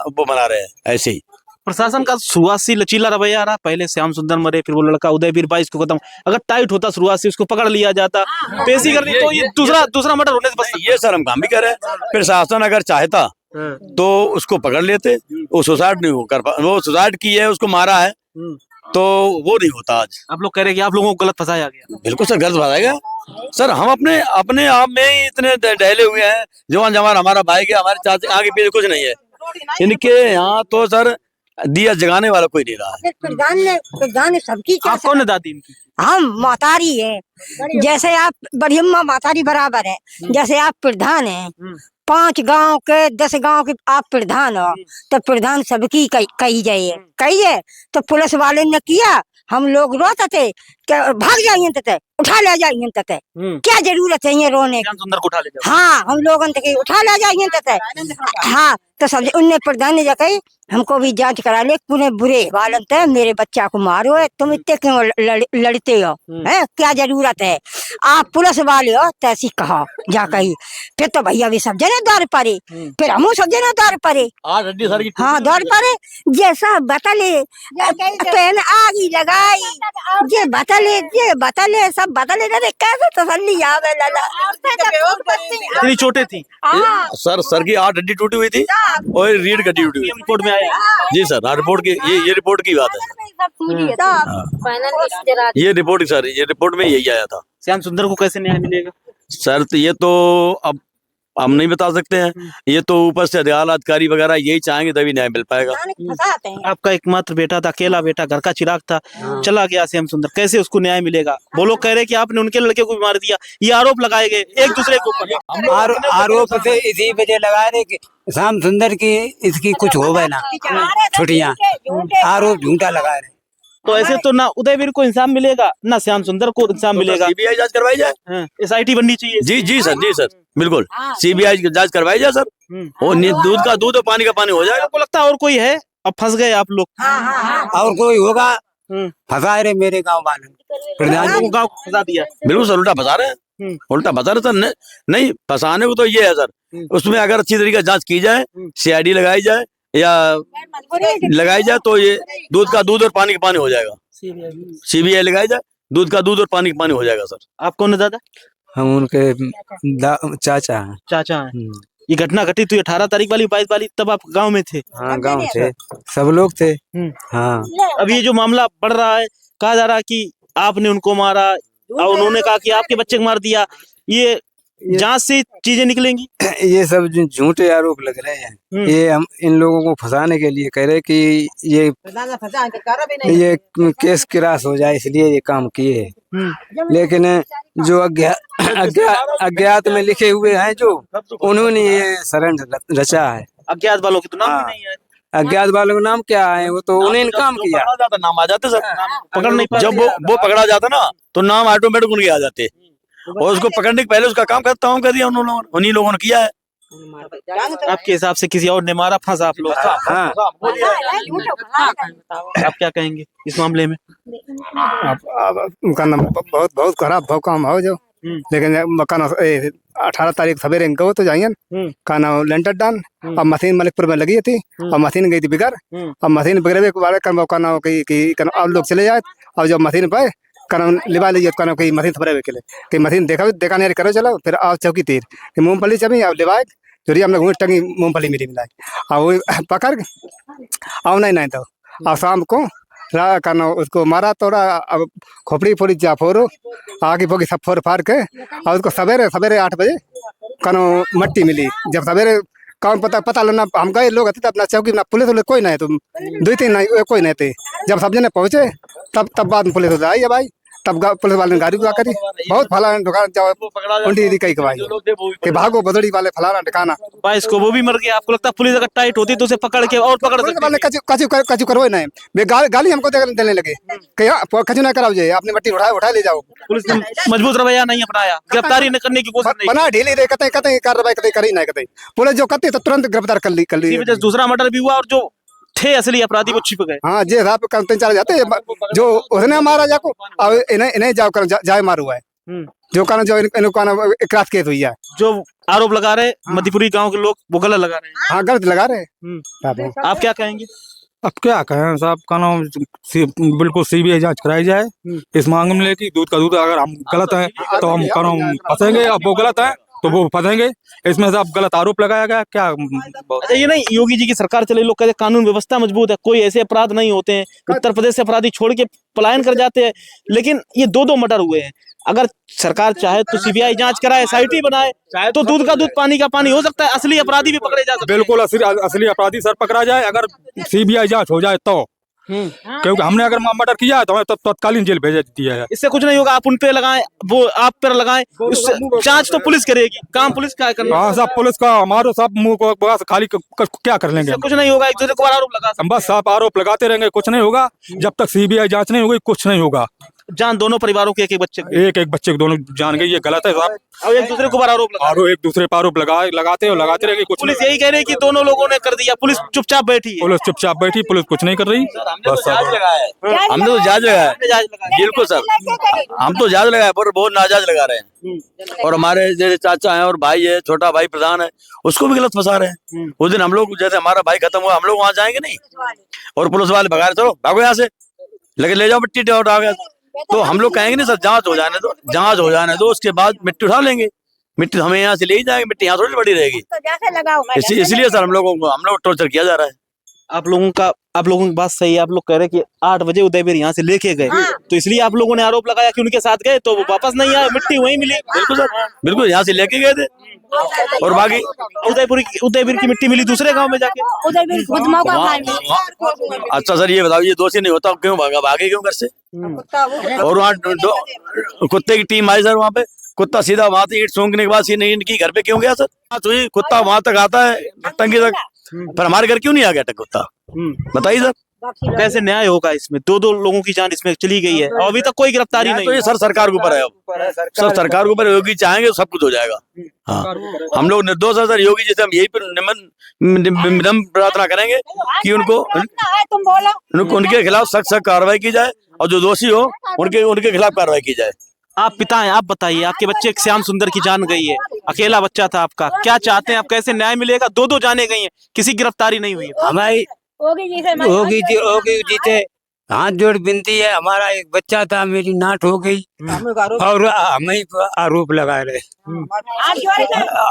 वो बना रहे हैं ऐसे ही। प्रशासन का शुरुआत से लचीला रवैया रहा, पहले श्याम सुंदर मरे, फिर वो लड़का उदयवीर 22 को खत्म। अगर टाइट होता शुरुआत से, उसको पकड़ लिया जाता, पेशी करनी, तो ये दूसरा मर्डर होने से बच। ये सर हम भी कह रहे हैं, प्रशासन अगर चाहता तो उसको पकड़ लेते, वो सुसाइड नहीं कर पा, वो सुसाइड की है, उसको मारा है, तो वो नहीं होता आज। आप लोग कह रहे हैं कि आप लोगों को गलत फंसाया गया। बिल्कुल सर, गलत फंसाया सर। हम अपने आप में ही इतने डहले हुए हैं। जवान जवान हमारा भाई के, हमारे चाचा, आगे पीछे कुछ नहीं है इनके यहाँ तो सर। दिया जगाने वाला कोई नहीं रहा है। प्रधान ने सबकी आप कौन है दादी इनकी? हम मातारी है, जैसे आप बड़ियम्मा मातारी बराबर है, जैसे आप प्रधान है। 5 गांव के 10 गांव के आप प्रधान हो, तो प्रधान सबकी कही जाए तो पुलिस वाले ने किया, हम लोग रोते थे कि भाग जाइए तते, उठा ले जाइए तते, क्या जरूरत है ये रोने की? सुंदर को उठा ले जाओ। हाँ, हम लोगों ने उठा ले जाइए तते। हाँ, तो सब उनने प्रधान ने जाके हमको भी जांच करा ले, तूने बुरे वालन थे मेरे बच्चा को मारो है, तुम इतने क्यों लड़ते हो, हैं? क्या जरूरत है? आप पुलिस वाले हो तैसी कहा जा कही। फिर तो भैया भी सब जने दौड़ पड़े, फिर हम सब जने दौड़ पड़े। हाँ, दौड़ पड़े, जैसा बतले पेन आगी लगाई, ये बतले सब बतले रहे, कैसे तसल्ली आवे लला। इतनी चोटें थी सर की 8 हड्डी टूटी हुई थी और रीढ़ की हड्डी टूटी हुई। रिपोर्ट में आया जी सर, रिपोर्ट की ये रिपोर्ट की बात है। ये रिपोर्ट सर, ये रिपोर्ट में यही आया था। श्याम सुंदर को कैसे न्याय मिलेगा सर? तो ये तो अब हम नहीं बता सकते हैं, ये तो ऊपर से अधिकारी वगैरह यही चाहेंगे तभी न्याय मिल पाएगा। आपका एकमात्र बेटा था, अकेला बेटा, घर का चिराग था, चला गया श्याम सुंदर, कैसे उसको न्याय मिलेगा? वो लोग कह रहे हैं कि आपने उनके लड़के को भी मार दिया, ये आरोप लगाए गए एक दूसरे के ऊपर। आरोप से इसी वजह लगा रहे कि श्याम सुंदर की इसकी कुछ हो गए ना छुट्टियां, आरोप झूठा लगा रहे। तो ऐसे तो ना उदयवीर को इंसाफ मिलेगा, ना श्याम सुंदर को इंसाफ मिलेगा। सीबीआई जांच करवाई जाए, SIT बननी चाहिए। जी सर बिल्कुल, सीबीआई जांच करवाई जाए सर। और दूध का दूध और पानी का पानी हो जाएगा। आपको लगता है और कोई है? अब फंस गए आप लोग। और कोई होगा फंसा रहे मेरे गाँव वाले, प्रधान को गाँव फंसा दिया। बिल्कुल सर, उल्टा फंसा रहे हैं, उल्टा फंसा रहे सर। नहीं फंसाने को तो ये है सर, उसमें अगर अच्छी तरीके से जांच की जाए, CID लगाई जाए या लगाई जाए, तो ये दूध का दूध और पानी का पानी हो जाएगा। CBI लगाई जाए, दूध का दूध और पानी का पानी हो जाएगा सर। आप कौन है दादा? हम उनके चाचा हैं। चाचा हैं। ये घटना घटी तो 18 तारीख वाली 22 वाली, तब आप गांव में थे? हाँ, गांव थे, सब लोग थे। हाँ, अब ये जो मामला बढ़ रहा है, कहा जा रहा है कि आपने उनको मारा और उन्होंने कहा कि आपके बच्चे को मार दिया, ये जांच से चीजें निकलेंगी। ये सब जो झूठे आरोप लग रहे हैं, ये हम इन लोगों को फंसाने के लिए कह रहे हैं कि ये केस क्रॉस हो जाए, इसलिए ये काम किए हैं। लेकिन जो अज्ञात में लिखे हुए हैं, जो उन्होंने ये षड्यंत्र रचा है। अज्ञात वालों के तो नाम भी नहीं है। अज्ञात वालों का नाम क्या है, वो तो उन्हें काम किया। नाम आ जाते सर, पकड़ नहीं पाते। जब वो पकड़ा जाता ना तो नाम ऑटोमेटिक उनके आ जाते, और उसको पकड़ने के पहले उसका काम करता हूँ कर दिया उन्हीं लोगों ने किया है। आपके हिसाब से किसी और ने मारा, फंसा आप लोग? हाँ, आप क्या कहेंगे इस मामले में? उनका नाम बहुत बहुत खराब काम हो जो, लेकिन 18 तारीख सवेरे गो तो जाइए का नाम लेंटर डान। अब मशीन मलिकपुर में लगी थी, और मशीन गई थी बिगड़। अब मशीन बिगड़े के बारे का नाम अब लोग चले जाए, और जब मशीन पे कन लिवा लीजिए कन की मशीन थपरे के लिए कि मशीन देखा नहीं करो, चलो फिर आओ चौकी तीर कि मूंगफली चमी अब लिवाए चोरी हमने घूट टंगी मूंगफली मेरी मिलाई, और वो पकड़ आओ नहीं तो और शाम को कन उसको मारा तोड़ा। अब खोपड़ी फोड़ी जा फोरो आगे फोगी सब फोड़ फाड़ के, और उसको सवेरे 8 बजे कनो मट्टी मिली। जब सवेरे कौन पता लगना हम गए लोग थे अपना चौकी ना, पुलिस कोई नहीं, तुम 2-3 नहीं कोई नहीं थे। जब सब जने पहुंचे तब बाद में पुलिस आई है भाई, तब पुलिस वाले ने गाड़ी बुला करी। बहुत फलाना दुकान जाओ कई कमाई कि भागो बदड़ी वाले फलाना ठिकाना भाई, इसको वो भी मर गया। आपको लगता है पुलिस अगर टाइट होती तो उसे पकड़ के और पकड़ सकती? कचू करो नहीं, वे गाली हमको देने लगे कि कचू ना कराओ जे, अपनी मट्टी उठा ले जाओ। पुलिस ने मजबूत रवैया नहीं अपनाया, गिरफ्तारी न करने की कोशिश नहीं बना ढीली रे, कतई कार्रवाई करी नहीं कतई। पुलिस जो करती तो तुरंत गिरफ्तार कर ली। दूसरा मर्डर भी हुआ और जो थे असली अपराधी वो छिप गए। हाँ जी साहब, 3-4 जाते जो उसने मारा जाको, अब इन्हें जाओ कर जाए मारू है जो कारण जो क्रास केस हुई है। जो आरोप लगा रहे मधुपुरी गांव के लोग वो गलत लगा रहे हैं। हाँ गलत लगा रहे। आप क्या कहेंगे? अब क्या कहें साहब, का नाम बिल्कुल सीबीआई जांच कराई जाए इस मामले की। दूध का दूध, अगर हम गलत हैं तो हम कानून फंसेंगे, अब वो गलत है तो वो फंसेंगे। इसमें से अब गलत आरोप लगाया गया क्या? अच्छा, ये नहीं योगी जी की सरकार चले, लोग कहते कानून व्यवस्था मजबूत है, कोई ऐसे अपराध नहीं होते हैं। उत्तर प्रदेश से अपराधी छोड़ के पलायन कर जाते हैं, लेकिन ये 2 मर्डर हुए हैं। अगर सरकार चाहे तो सीबीआई जांच कराए, SIT बनाए, तो दूध का दूध पानी का पानी हो सकता है, असली अपराधी भी पकड़े जा सकते हैं। बिल्कुल असली अपराधी सर पकड़ा जाए अगर सीबीआई जांच हो जाए तो, क्योंकि हमने अगर मर्डर किया है तो हमें तत्कालीन जेल भेज दिया है। इससे कुछ नहीं होगा, आप उन पे लगाएं, वो आप पर लगाएं, जांच तो पुलिस करेगी, काम पुलिस क्या करना। हाँ साहब, पुलिस का हमारे सब मुंह को खाली क्या कर लेंगे? कुछ नहीं होगा, एक दूसरे को आरोप लगा, हम बस आप आरोप लगाते रहेंगे, कुछ नहीं होगा। जब तक सीबीआई जांच नहीं होगी कुछ नहीं होगा। जान दोनों परिवारों के एक बच्चे के दोनों जान गई, ये गलत है साहब। और एक दूसरे को आरोप लगाते रहेगी। कुछ पुलिस यही कह रही है कि दोनों लोगों ने कर दिया, पुलिस चुपचाप बैठी है। पुलिस चुपचाप बैठी, पुलिस कुछ नहीं कर रही। हमने तो जांच लगाया, बिल्कुल सर, हम तो जांच लगाया पर बहुत नाजायज लगा रहे हैं। और हमारे जैसे चाचा है और भाई है, छोटा भाई प्रधान है, उसको भी गलत फंसा रहे हैं। उस दिन हम लोग जैसे हमारा भाई खत्म हुआ, हम लोग वहां जाएंगे नहीं, और पुलिस वाले भगा रहे, चलो भागो यहाँ से, लेकिन ले जाओ मिट्टी आ गया। तो हम लोग कहेंगे नहीं सर, जांच हो जाने दो, उसके बाद मिट्टी उठा लेंगे। मिट्टी हमें यहाँ से ले ही जाएंगे, मिट्टी यहाँ थोड़ी बड़ी रहेगी। इसलिए सर हम लोग टॉर्चर किया जा रहा है। आप लोगों की बात सही है। आप लोग कह रहे कि 8 बजे उदयवीर यहाँ से लेके गए, तो इसलिए आप लोगों ने आरोप लगाया कि उनके साथ गए तो वो वापस नहीं आए, मिट्टी वहीं मिली। बिल्कुल सर, बिल्कुल यहाँ से लेके गए थे, और बाकी उदयवीर की मिट्टी मिली दूसरे गांव में जाके। अच्छा सर ये बताओ, ये दोषी नहीं होता क्यों भागे क्यों घर से? और वहाँ कुत्ते की टीम आई सर, वहाँ पे कुत्ता सीधा वहां से ईंट सूंघने के बाद सीधे इनकी घर पे क्यों गया सर? तो कुत्ता वहां तक आता है टंकी तक, पर हमारे घर क्यों नहीं आ गया कुत्ता? बताइए सर, कैसे न्याय होगा इसमें? 2 लोगों की जान इसमें चली गई है और अभी तक कोई गिरफ्तारी नहीं। तो ये सर सरकार के ऊपर है, अब सब सरकार के ऊपर। योगी चाहेंगे सब कुछ हो जाएगा। हाँ, हम लोग निर्दोष है सर। योगी जी से हम यही निमन प्रार्थना करेंगे कि उनके खिलाफ सख्त कार्रवाई की जाए, और जो दोषी हो उनके खिलाफ कार्रवाई की जाए। आप पिता हैं, आप बताइए, आपके बच्चे श्याम सुंदर की जान गई है, अकेला बच्चा था आपका, क्या चाहते हैं आप? कैसे न्याय मिलेगा? 2 जाने गई हैं, किसी गिरफ्तारी नहीं हुई। हमारी होगी जी से हाथ जोड़ विनती है, हमारा एक बच्चा था, मेरी नाट हो गई और हमें आरोप लगा रहे।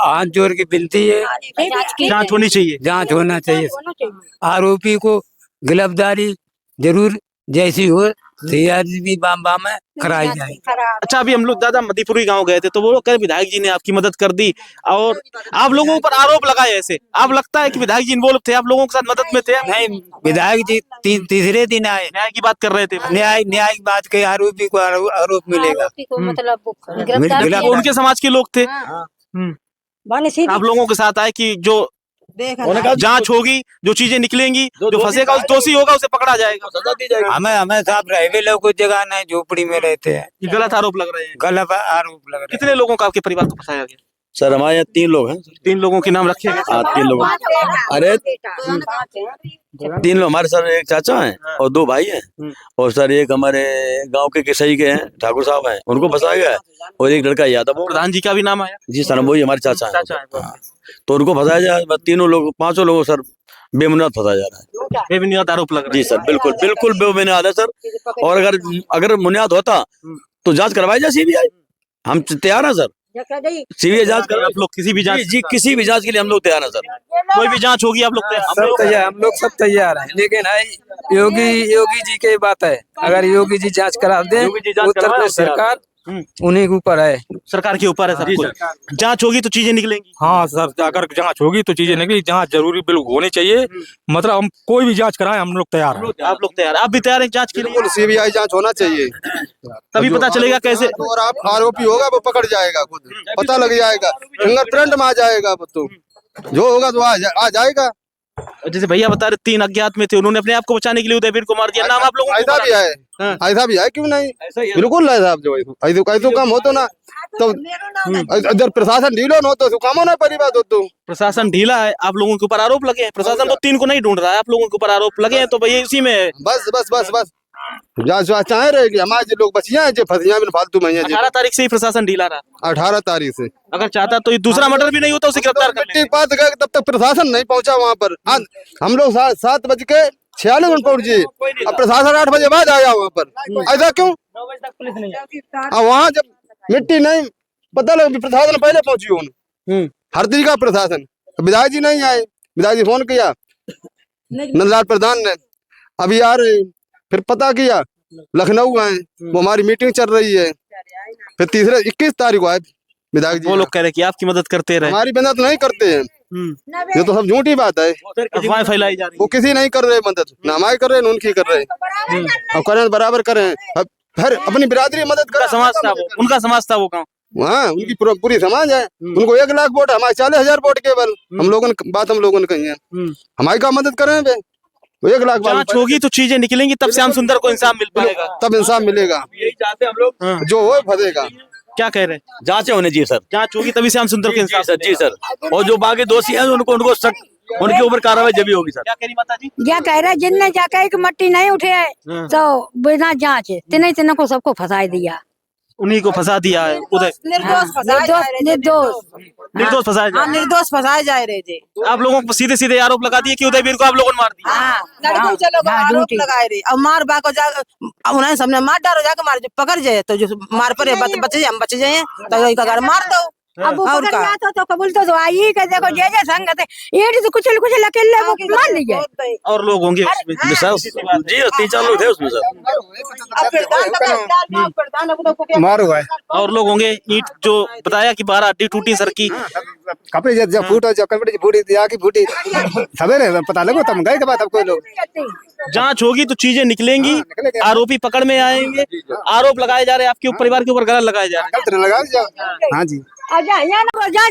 हाथ जोड़ की विनती है, जांच होनी चाहिए, जांच होना चाहिए। आरोपी को गिरफ्तारी जरूर जैसी हो सीआरपी बाम में कराई जाए। अच्छा, अभी हम लोग दादा मधीपुरी गांव गए थे तो वो लोग कह रहे विधायक जी ने आपकी मदद कर दी और आप लोगों पर आरोप लगाए ऐसे। आप लगता है कि विधायक जी इन्वॉल्व थे, आप लोगों के साथ मदद में थे? नहीं, विधायक जी तीसरे दिन आए, न्याय की बात कर रहे थे। न्याय की बात के आरोपी को आरोप मिलेगा। आरोपी को मतलब वो गिरफ्तार वो किया। उनके समाज के लोग थे। आप लोगों के साथ आए कि जो जांच होगी, जो चीजें निकलेंगी, जो फंसेगा उस दोषी होगा उसे पकड़ा जाएगा। हमें साहब रहे लोग कुछ जगह नहीं, झोपड़ी में रहते हैं। ये गलत आरोप लग रहे हैं। गलत आरोप लग रहा है। कितने लोगों का आपके परिवार को फंसाया गया? सर हमारे यहाँ 3 लोग हैं। 3 लोगों के नाम रखे गए। 3 लोग। अरे 3 लोग हमारे सर, एक चाचा हैं और 2 भाई हैं और सर एक हमारे गांव के किसई के हैं, ठाकुर साहब हैं, उनको फंसाया गया है और एक लड़का यादव। प्रधान जी का भी नाम आया? जी सर, वही हमारे चाचा हैं। हाँ। तो उनको फंसाया जाए, 3 लोग 5 लोगों सर बेबुनियाद फंसाया जा रहा है। बेबुनियाद आरोप लग रहा है। जी सर, बिल्कुल बिल्कुल बेबुनियाद है सर। और अगर बुनियाद होता तो जांच करवाई जाए सीबीआई। हम तैयार हैं सर, सीबीआई जांच कर। आप लोग किसी भी जांच? जी किसी भी जांच के लिए हम लोग तैयार हैं सर। कोई भी जांच होगी आप लोग सब तैयार, हम लोग सब तैयार हैं। लेकिन है योगी जी की बात है, अगर योगी जी जांच करा दे, उत्तर प्रदेश सरकार उन्हीं के ऊपर है, सरकार के ऊपर है सब कुछ। जांच होगी तो चीजें निकलेंगी। हाँ सर, अगर जांच होगी तो चीजें निकली, जांच जरूरी बिल्कुल होनी चाहिए। मतलब हम कोई भी जांच कराएं, हम लोग तैयार हैं। आप लोग तैयार? आप भी तैयार हैं जांच के लिए? सीबीआई जांच होना चाहिए, तभी पता चलेगा कैसे। और आप आरोपी होगा वो पकड़ जाएगा, खुद पता लग जाएगा, फिंगरप्रिंट में आ जाएगा। तो जो होगा तो आ जाएगा। जैसे भैया बता रहे 3 अज्ञात में थे, उन्होंने अपने आप को बचाने के लिए उदयवीर को मार दिया। नाम आप लोगों को ऐसा भी है, ऐसा भी है, क्यों नहीं? बिल्कुल है साहब। जो ऐसा काम हो तो ना, तो इधर प्रशासन ढीलो न हो तो काम होना पड़ी बात हो। तो प्रशासन ढीला है, आप लोगों के ऊपर आरोप लगे हैं। प्रशासन तो 3 को नहीं ढूंढ रहा है, आप लोगों के ऊपर आरोप लगे हैं, तो भैया इसी में है। बस बस बस बस जांच चाहे रहेगी। हमारे लोग बचिया है जो फंसिया में फालतू में। 18 तारीख से ही प्रशासन ढीला रहा। 18 तारीख से अगर चाहता तो ये दूसरा मर्डर भी नहीं होता, उसे गिरफ्तार कर ले। बात गए तब तक प्रशासन नहीं पहुंचा वहाँ पर। हम लोग 7:46 पहुंचे, अब प्रशासन 8 बजे बाद आया वहाँ पर। ऐसा क्यों? वहाँ जब मिट्टी नहीं पता लगा, प्रशासन पहले पहुंची। हर तरीका प्रशासन, विधायक जी नहीं आए। विधायक जी फोन किया नंदलाल प्रधान ने, अभी आ रहे। फिर पता किया लखनऊ आए, वो हमारी मीटिंग चल रही है। फिर 21 तारीख को आए विधायक जी। वो लोग कह रहे कि आपकी मदद करते रहे। हमारी मदद नहीं करते हैं, ये तो सब झूठी बात है। अफवाहें फैलाई जा रही। वो किसी नहीं कर रहे मदद, ना हमारी कर रहे न उनकी कर रहे। और करें बराबर करें, फिर अपनी बिरादरी मदद करें। उनका समाज था वो गाँव। हाँ, उनकी पूरी समाज है। उनको 1 लाख वोट, हमारे 40,000 वोट केवल। हम लोगों ने कही है, हमारी का मदद करें वे। तो 1 लाख जांच होगी तो चीजें निकलेंगी, तब श्याम सुंदर को इंसाफ मिल पाएगा। तब इंसाफ मिलेगा, हम लोग जो हो फंसेगा। क्या कह रहे हैं? जांचें होनी चाहिए सर, जांच होगी तभी श्याम सुंदर को इंसाफ। सर जी सर, और जो बाकी दोषी हैं उनको सख्त उनके ऊपर कार्रवाई जब भी होगी सर। क्या कह रही माता जी? क्या कह रहे जिनने जाकर एक मट्टी नहीं उठे है तो बिना जांच तिने को सबको फंसा दिया। उन्हीं को फंसा दिया है। उदय निर्दोष निर्दोष फंसाया जा रहा है। निर्दोष फंसाए जा रहे थे। आप लोगों को सीधे सीधे आरोप लगा दिए कि उदयवीर को आप लोगों ने मार दिया। लड़कों चलो आरोप लगाए रहे, अब मार बा को जा उन्हें सबने मार डालो, जाकर मार जो पकड़ जाए तो जो मार पड़े बचे जाए, हम बचे जाए तो घर मार दो। अब वो पकड़ जाता तो कबूल तो आई के देखो जे संगत है ये तो कुछ अकेले वो मान लीजिए। और लोग होंगे जी 3-4 लोग थे उसमें सर। मारो भाई, और लोग होंगे। ईंट जो बताया कि 12 हड्डी टूटी सर की। कपड़े जब फूटा, जब कपड़े फूटी दिया की फूटी, सवेरे पता लगो तब गए के बाद अब कोई लोग। जांच होगी तो चीजें निकलेंगी, आरोपी पकड़ में आएंगे। आरोप लगाए जा रहे हैं आपके परिवार के ऊपर, गलत लगाए जा रहे हैं। हाँ जी,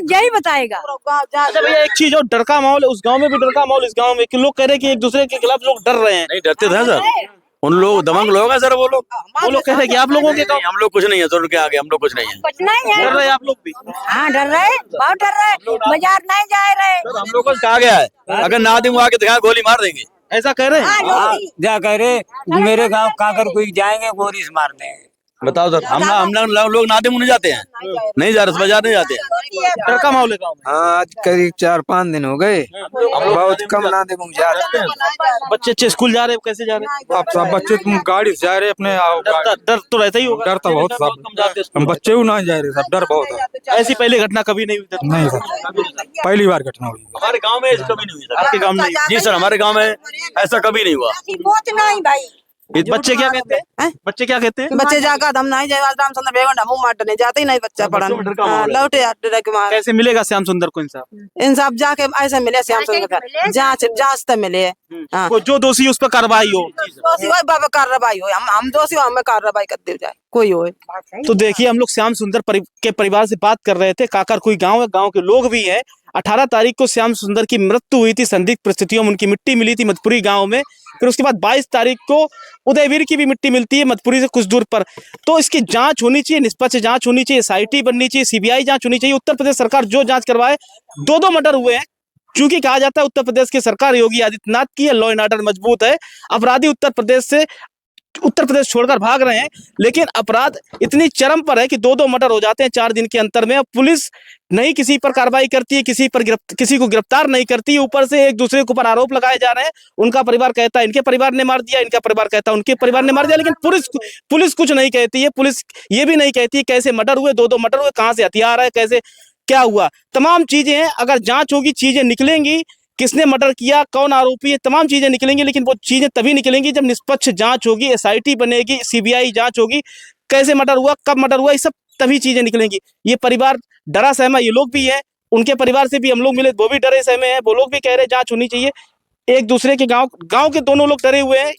यही बताएगा। अच्छा भैया, एक चीज और डर का माहौल है उस गांव में भी, डर का माहौल इस गांव में कि लोग कह रहे हैं कि एक दूसरे के खिलाफ लोग डर रहे हैं। नहीं डरते थे सर, उन लोग दबंग लोग हैं सर। वो लोग कह रहे हैं कि आप लोगों के गांव हम लोग कुछ नहीं है सर, उनके आगे हम लोग कुछ नहीं है। कुछ नहीं है, डर रहे हैं आप लोग भी। हाँ डर रहे, बहुत डर रहे, बाजार नहीं जा रहे। हम लोग को कहा गया है अगर ना दिन आके दिखा गोली मार देंगे, ऐसा कह रहे हैं। क्या कह रहे मेरे गाँव काकर कोई जाएंगे गोली से मारने। बताओ सर, हम लोग नादिम नहीं जाते हैं, नहीं जा रहे, बाजार नहीं जाते हैं। डर का माहौल है गाँव में। हाँ, आज करीब 4-5 दिन हो गए, बहुत कम नादिम जा रहे हैं। बच्चे अच्छे स्कूल जा रहे हैं, कैसे जा रहे हैं? आप सब बच्चे तुम गाड़ी से जा रहे अपने, डर तो रहता ही होगा। डर तो बहुत सब, हम बच्चे भी ना जा रहे सब, डर बहुत है। ऐसी पहले घटना कभी नहीं हुई? नहीं सर, पहली बार घटना हुई। हमारे गांव में ऐसा कभी नहीं हुआ। आपके गांव में? जी सर, हमारे गांव में ऐसा कभी नहीं हुआ। नहीं भाई, ये बच्चे क्या कहते हैं? हैं? बच्चे क्या कहते हैं? बच्चे जाकर हम नहीं जाए रामचंद्र बेगोंडा मुंह मारने जाते ही नहीं बच्चा पढ़ा लौटे डर के मारे कैसे मिलेगा श्याम सुंदर को इंसाफ? इंसाफ जाके ऐसे मिले श्याम सुंदर जांच तो मिले हाँ। कोई जो दोषी उस पर कार्रवाई हो। दोषी हो बाबा कार्रवाई हो हम दोषी हो हमें कार्रवाई कर दी जाए कोई हो। तो देखिए हम लोग श्याम सुंदर के परिवार से बात कर रहे थे। काकरकुई गांव है, गांव के लोग भी हैं। 18 तारीख को श्याम सुंदर की मृत्यु हुई थी, संदिग्ध परिस्थितियों में उनकी मिट्टी मिली थी मधुपुरी गांव में। फिर उसके बाद 22 तारीख को उदयवीर की भी मिट्टी मिलती है मधुपुरी से कुछ दूर पर। तो इसकी जांच होनी चाहिए, निष्पक्ष जांच होनी चाहिए, SIT बननी चाहिए, CBI जांच होनी चाहिए। उत्तर प्रदेश सरकार जो जांच करवाए। 2 मर्डर हुए हैं, चूंकि कहा जाता है उत्तर प्रदेश की सरकार योगी आदित्यनाथ की है, लॉ एंड ऑर्डर मजबूत है, अपराधी उत्तर प्रदेश छोड़कर भाग रहे हैं। लेकिन अपराध इतनी चरम पर है कि 2 मर्डर हो जाते हैं 4 दिन के अंतर में। पुलिस नहीं किसी पर कार्रवाई करती है, किसी को गिरफ्तार नहीं करती है। ऊपर से एक दूसरे के ऊपर आरोप लगाए जा रहे हैं। उनका परिवार कहता है इनके परिवार ने मार दिया, इनका परिवार कहता है उनके परिवार ने मार दिया। लेकिन पुलिस कुछ नहीं कहती है। पुलिस ये भी नहीं कहती कैसे मर्डर हुए, 2 मर्डर हुए, कहाँ से हथियार है, कैसे क्या हुआ। तमाम चीजें हैं, अगर जांच होगी चीजें निकलेंगी, किसने मर्डर किया, कौन आरोपी है, तमाम चीजें निकलेंगी। लेकिन वो चीजें तभी निकलेंगी जब निष्पक्ष जांच होगी, SIT बनेगी, CBI जांच होगी, कैसे मर्डर हुआ, कब मर्डर हुआ, ये सब तभी चीजें निकलेंगी। ये परिवार डरा सहमा ये लोग भी हैं, उनके परिवार से भी हम लोग मिले, वो भी डरे सहमे हैं। वो लोग भी कह रहे जांच होनी चाहिए। एक दूसरे के गाँव के दोनों लोग डरे हुए हैं।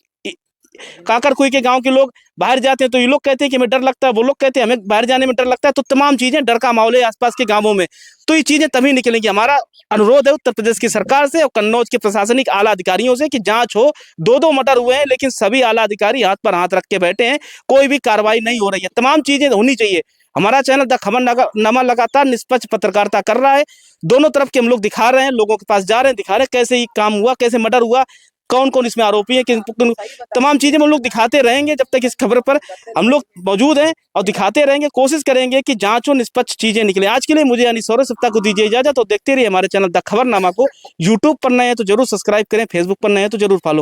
काकरकुई के गांव के लोग बाहर जाते हैं तो ये लोग कहते हैं कि हमें डर लगता है, वो लोग कहते हैं हमें बाहर जाने में डर लगता है। तो तमाम चीजें डर का माहौल है आसपास के गांवों में। तो ये चीजें तभी निकलेंगी। हमारा अनुरोध है उत्तर प्रदेश की सरकार से और कन्नौज के प्रशासनिक आला अधिकारियों से कि जांच हो। 2 मर्डर हुए हैं, लेकिन सभी आला अधिकारी हाथ पर हाथ रख के बैठे हैं, कोई भी कार्रवाई नहीं हो रही है। तमाम चीजें होनी चाहिए। हमारा चैनल द खबरनामा लगातार निष्पक्ष पत्रकारिता कर रहा है। दोनों तरफ के हम लोग दिखा रहे हैं, लोगों के पास जा रहे हैं, दिखा रहे हैं कैसे ये काम हुआ, कैसे मर्डर हुआ, कौन कौन इसमें आरोपी है, तमाम चीजें हम लोग दिखाते रहेंगे जब तक इस खबर पर हम लोग मौजूद हैं और दिखाते रहेंगे। कोशिश करेंगे कि जांच और निष्पक्ष चीजें निकले। आज के लिए मुझे यानी सौरभ सप्ताह को दीजिए इजाजत। तो देखते रहिए हमारे चैनल द खबरनामा को। यूट्यूब पर नए हैं तो जरूर सब्सक्राइब करें, फेसबुक पर नए हैं तो जरूर फॉलो